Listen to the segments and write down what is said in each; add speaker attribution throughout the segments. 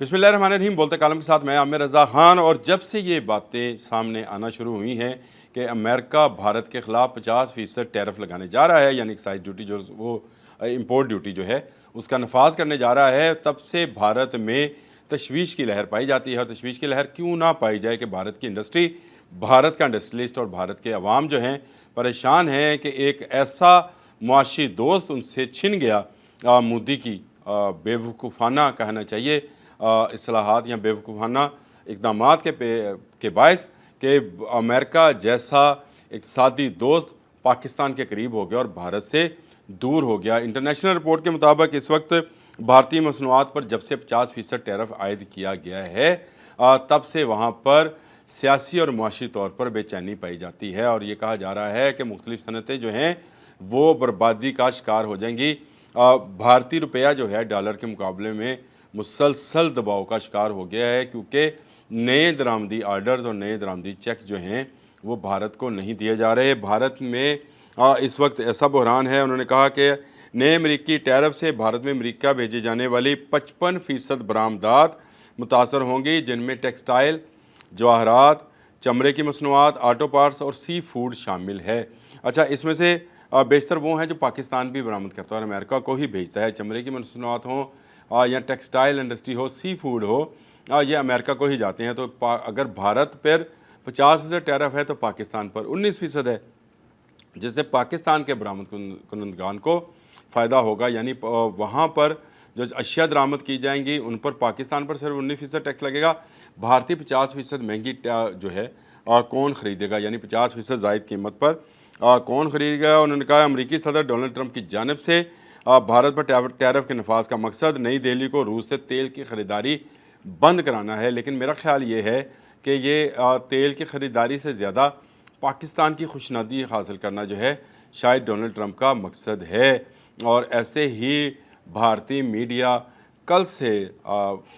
Speaker 1: बिस्मिल्लाहिर्रहमानिर्रहीम। बोलते कालम के साथ मैं आमिर रज़ा ख़ान। और जब से ये बातें सामने आना शुरू हुई हैं कि अमेरिका भारत के ख़िलाफ़ 50% टैरिफ लगाने जा रहा है, यानी एक्साइज ड्यूटी जो वो इम्पोर्ट ड्यूटी जो है उसका नफाज करने जा रहा है, तब से भारत में तशवीश की लहर पाई जाती है। और तशवीश की लहर क्यों ना पाई जाए कि भारत की इंडस्ट्री, भारत का इंडस्ट्रियलिस्ट और भारत के अवाम जो हैं परेशान हैं कि एक ऐसा मुआशी दोस्त उनसे छिन गया। मोदी की बेवकूफ़ाना कहना चाहिए इस्लाहात या बेवकूफ़ाना इक़दामात के बायस कि अमेरिका जैसा इक़्तिसादी दोस्त पाकिस्तान के करीब हो गया और भारत से दूर हो गया। इंटरनेशनल रिपोर्ट के मुताबिक इस वक्त भारतीय मसनूआत पर जब से 50% टैरिफ आयद किया गया है, तब से वहाँ पर सियासी और मुआशी तौर पर बेचैनी पाई जाती है। और ये कहा जा रहा है कि मुख्तलिफ सनतें जो हैं वो बर्बादी का शिकार हो जाएंगी। भारतीय रुपया जो है डॉलर के मुकाबले में मुसलसल दबाव का शिकार हो गया है, क्योंकि नए दरामदी आर्डर्स और नए दरामदी चेक जो हैं वो भारत को नहीं दिए जा रहे। भारत में इस वक्त ऐसा बहरान है, उन्होंने कहा कि नए अमरीकी टैरिफ से भारत में अमरीका भेजी जाने वाली 55% बरामदात मुतासर होंगी, जिनमें टेक्सटाइल, जवाहरात, चमड़े की मसनूआत, ऑटो पार्ट्स और सी फूड शामिल है। अच्छा, इसमें से बेशतर वो हैं जो पाकिस्तान भी बरामद करता है और अमेरिका को ही भेजता है। चमड़े की मसनूआत हों या टेक्सटाइल इंडस्ट्री हो, सी फूड हो, ये अमेरिका को ही जाते हैं। तो अगर भारत पर 50% टैरिफ है तो पाकिस्तान पर 19% है, जिससे पाकिस्तान के बरामद कुनंदगान को फ़ायदा होगा। यानी वहाँ पर जो अशिया दरामद की जाएंगी उन पर पाकिस्तान पर सिर्फ 19% टैक्स लगेगा। भारतीय 50% महंगी जो है कौन ख़रीदेगा, यानी 50% ज़ायद कीमत पर कौन ख़रीदेगा। उन्होंने कहा अमरीकी सदर डोनाल्ड ट्रंप की जानिब से भारत पर टैरिफ के नफाज का मकसद नई दिल्ली को रूस से तेल की ख़रीदारी बंद कराना है। लेकिन मेरा ख्याल ये है कि ये तेल की ख़रीदारी से ज़्यादा पाकिस्तान की खुशनुदी हासिल करना जो है शायद डोनाल्ड ट्रंप का मकसद है। और ऐसे ही भारतीय मीडिया कल से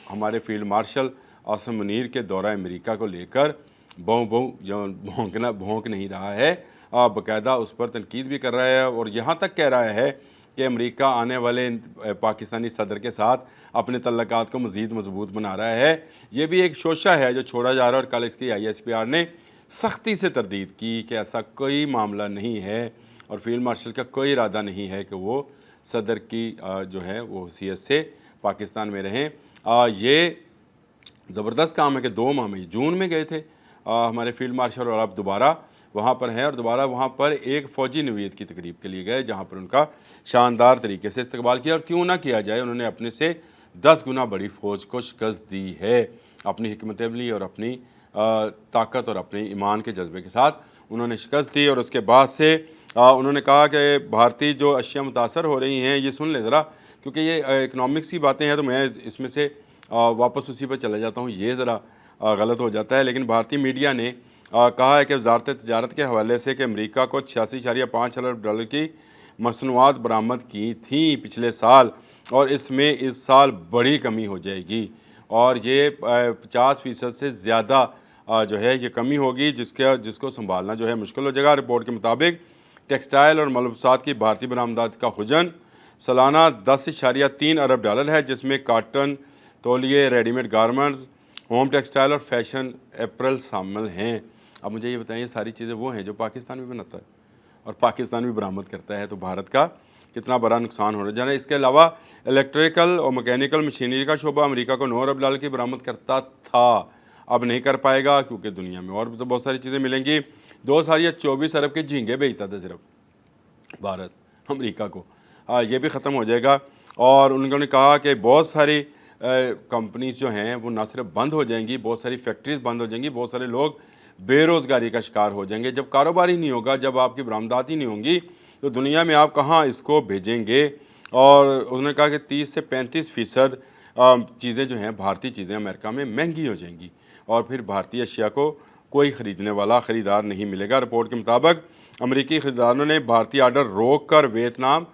Speaker 1: हमारे फील्ड मार्शल आसिम मुनीर के दौरा अमेरिका को लेकर भौंक नहीं रहा है, बाकायदा उस पर तनकीद भी कर रहा है और यहाँ तक कह रहा है कि अमेरिका आने वाले पाकिस्तानी सदर के साथ अपने तल्लकात को मज़ीद मजबूत बना रहा है। ये भी एक शोशा है जो छोड़ा जा रहा है। और कल इसकी ISPR ने सख्ती से तरदीद की कि ऐसा कोई मामला नहीं है और फील्ड मार्शल का कोई इरादा नहीं है कि वो सदर की जो है वो हैसियत से पाकिस्तान में रहें। ये ज़बरदस्त काम है कि 2 माह में जून में गए थे हमारे फील्ड मार्शल और अब दोबारा वहाँ पर हैं और दोबारा वहाँ पर एक फ़ौजी नवीद की तकरीब के लिए गए, जहाँ पर उनका शानदार तरीके से इस्तकबाल किया। और क्यों ना किया जाए, उन्होंने अपने से 10 गुना बड़ी फ़ौज को शिकस्त दी है। अपनी हिकमत अमली और अपनी ताकत और अपने ईमान के जज्बे के साथ उन्होंने शिकस्त दी। और उसके बाद से उन्होंने कहा कि भारतीय जो अशिया मुतासर हो रही हैं, ये सुन ले ज़रा, क्योंकि ये इकनॉमिक्स की बातें हैं तो मैं इसमें से वापस उसी पर चला जाता हूँ, ये ज़रा गलत हो जाता है। लेकिन भारतीय मीडिया ने कहा है कि वजारत तजारत के हवाले से कि अमरीका को 86.5 अरब डॉलर की मसनूआत बरामद की थी पिछले साल और इसमें इस साल बड़ी कमी हो जाएगी और ये 50% से ज़्यादा जो है ये कमी होगी, जिसको संभालना जो है मुश्किल हो जाएगा। रिपोर्ट के मुताबिक टेक्सटाइल और मलबूसात की भारतीय बरामदात का हुजन सालाना 10.3 अरब डॉलर है, जिसमें काटन, तौलिए, रेडीमेड गारमेंट्स, होम टेक्सटाइल और फैशन एप्रल शामिल हैं। अब मुझे ये बताइए, सारी चीज़ें वो हैं जो पाकिस्तान भी बनाता है और पाकिस्तान भी बरामद करता है, तो भारत का कितना बड़ा नुकसान होने जा रहा है। इसके अलावा इलेक्ट्रिकल और मैकेनिकल मशीनरी का शोबा अमेरिका को 9 अरब डॉलर की बरामद करता था, अब नहीं कर पाएगा क्योंकि दुनिया में और बहुत सारी चीज़ें मिलेंगी। 2 साल या 24 अरब के झींगे बेचता था सिर्फ भारत अमेरिका को, ये भी ख़त्म हो जाएगा। और उन्होंने कहा कि बहुत सारी कंपनीज जो हैं वो ना सिर्फ बंद हो जाएंगी, बहुत सारी फैक्ट्रीज बंद हो जाएंगी, बहुत सारे लोग बेरोज़गारी का शिकार हो जाएंगे। जब कारोबार ही नहीं होगा, जब आपकी बरामदात ही नहीं होंगी, तो दुनिया में आप कहाँ इसको भेजेंगे। और उन्होंने कहा कि 30 से 35% चीज़ें जो हैं, भारतीय चीज़ें अमेरिका में महंगी हो जाएंगी और फिर भारतीय अशिया को कोई ख़रीदने वाला ख़रीदार नहीं मिलेगा। रिपोर्ट के मुताबिक अमरीकी ख़रीदारों ने भारतीय आर्डर रोक कर वियतनाम,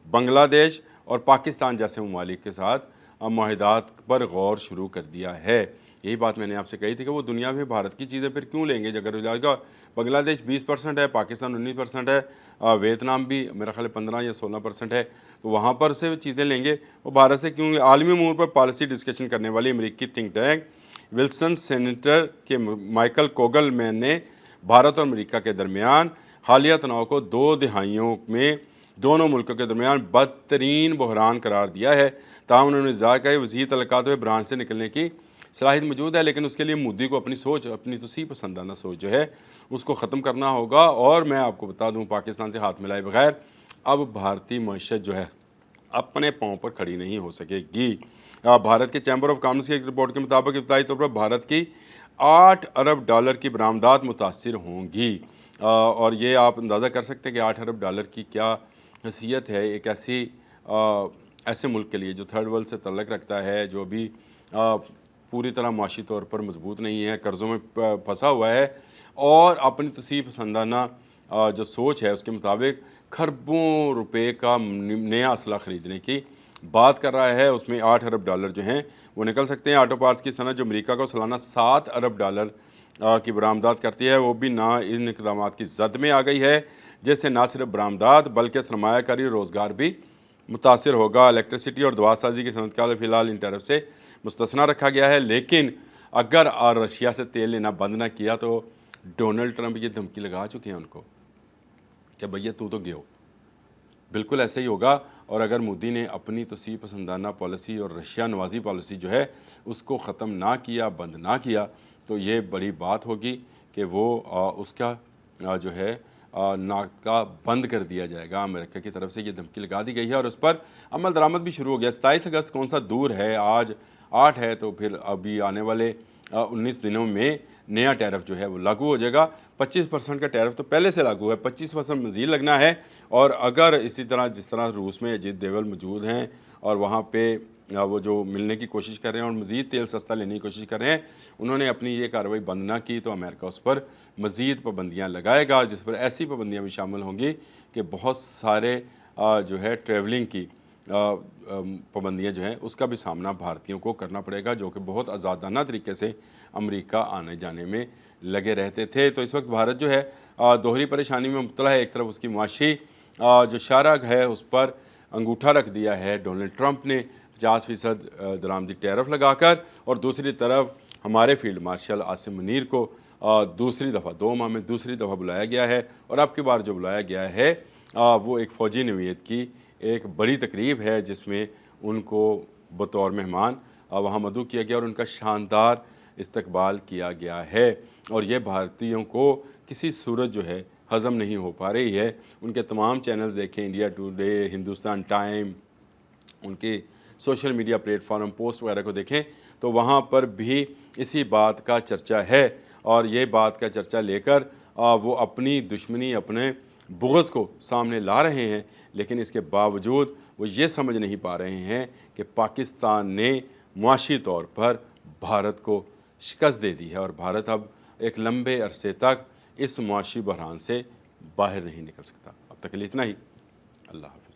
Speaker 1: बांग्लादेश और पाकिस्तान जैसे ममालिक के साथ मुआहदात पर गौर शुरू कर दिया है। यही बात मैंने आपसे कही थी कि वो दुनिया में भारत की चीज़ें फिर क्यों लेंगे। अगर जाएगा बांग्लादेश 20% है, पाकिस्तान 19% है, वियतनाम भी मेरा ख्याल 15 या 16% है, तो वहाँ पर से चीज़ें लेंगे वो भारत से क्यों। आलमी अमूर पर पॉलिसी डिस्कशन करने वाली अमेरिकी थिंक टैंक विल्सन सेनेटर के माइकल कोगलमैन ने भारत और अमेरिका के दरमियान हालिया तनाव को 2 दहाइयों में दोनों मुल्कों के दरमियान बदतरीन बहरान करार दिया है। ताहम उन्होंने इज़हार किया वज़ीर तल्लुकात में बहरान से निकलने की सलाहियत मौजूद है, लेकिन उसके लिए मोदी को अपनी सोच, अपनी तुसी पसंदाना सोच जो है उसको ख़त्म करना होगा। और मैं आपको बता दूँ, पाकिस्तान से हाथ मिलाए बगैर अब भारतीय मईशत जो है अपने पाँव पर खड़ी नहीं हो सकेगी। भारत के चैम्बर ऑफ कॉमर्स की एक रिपोर्ट के मुताबिक इब्तदाई तौर पर भारत की 8 अरब डॉलर की बरामदात मुतासिर होंगी। और ये आप अंदाज़ा कर सकते हैं कि 8 अरब डॉलर की क्या हैसियत है एक ऐसे मुल्क के लिए जो थर्ड वर्ल्ड से तल्लक रखता है, जो भी पूरी तरह माशी तौर पर मजबूत नहीं है, कर्ज़ों में फंसा हुआ है और अपनी तसीब पसंदाना जो सोच है उसके मुताबिक खरबों रुपए का नया असला ख़रीदने की बात कर रहा है। उसमें 8 अरब डॉलर जो हैं वो निकल सकते हैं। ऑटो पार्ट्स की सनत जो अमेरिका को सालाना 7 अरब डॉलर की बरामदात करती है, वो भी ना इन इक़दामात की जद में आ गई है, जिससे ना सिर्फ बरामदात बल्कि सरमायाकारी और रोज़गार भी मुतासर होगा। इलेक्ट्रिसिटी और दवा साजी की सनत का फ़िलहाल इन टैरिफ से मुस्तस्ना रखा गया है, लेकिन अगर रशिया से तेल लेना बंद ना किया तो डोनाल्ड ट्रंप ये धमकी लगा चुके हैं उनको कि भैया तू तो गियो। बिल्कुल ऐसे ही होगा। और अगर मोदी ने अपनी तसीब पसंदाना पॉलिसी और रशिया नवाजी पॉलिसी जो है उसको ख़त्म ना किया, बंद ना किया, तो ये बड़ी बात होगी कि वो उसका जो है नाका बंद कर दिया जाएगा। अमेरिका की तरफ से ये धमकी लगा दी गई है और उस पर अमल दरामद भी शुरू हो गया। 27 अगस्त कौन सा दूर है, आज 8 है, तो फिर अभी आने वाले 19 दिनों में नया टैरिफ जो है वो लागू हो जाएगा। 25% का टैरिफ तो पहले से लागू है, 25% मज़ीद लगना है। और अगर इसी तरह जिस तरह रूस में अजीत देवल मौजूद हैं और वहाँ पे वो जो मिलने की कोशिश कर रहे हैं और मज़ीद तेल सस्ता लेने की कोशिश कर रहे हैं, उन्होंने अपनी ये कार्रवाई बंद ना की तो अमेरिका उस पर मज़ीद पाबंदियाँ लगाएगा, जिस पर ऐसी पाबंदियाँ भी शामिल होंगी कि बहुत सारे जो है ट्रैवलिंग की पाबंदियाँ जो हैं उसका भी सामना भारतीयों को करना पड़ेगा, जो कि बहुत आज़ादाना तरीके से अमेरिका आने जाने में लगे रहते थे। तो इस वक्त भारत जो है दोहरी परेशानी में मुब्तला है। एक तरफ उसकी मुआशी जो शारग है उस पर अंगूठा रख दिया है डोनाल्ड ट्रंप ने 50% दरामदी टैरिफ लगाकर, और दूसरी तरफ हमारे फील्ड मार्शल आसिम मुनीर को दूसरी दफ़ा 2 माह में दूसरी दफ़ा बुलाया गया है। और अब की बार जो बुलाया गया है वो एक फ़ौजी नवीयत की एक बड़ी तकरीब है, जिसमें उनको बतौर मेहमान वहाँ मदऊ किया गया और उनका शानदार इस्तकबाल किया गया है। और ये भारतीयों को किसी सूरत जो है हज़म नहीं हो पा रही है। उनके तमाम चैनल्स देखें, इंडिया टुडे, हिंदुस्तान टाइम, उनके सोशल मीडिया प्लेटफॉर्म पोस्ट वगैरह को देखें तो वहाँ पर भी इसी बात का चर्चा है। और ये बात का चर्चा लेकर वो अपनी दुश्मनी, अपने बुग़्ज़ को सामने ला रहे हैं, लेकिन इसके बावजूद वो ये समझ नहीं पा रहे हैं कि पाकिस्तान ने मुआशी तौर पर भारत को शिकस्त दे दी है और भारत अब एक लंबे अरसे तक इस मुआशी बहरान से बाहर नहीं निकल सकता। अब तक के लिए इतना ही। अल्लाह हाफ़िज़।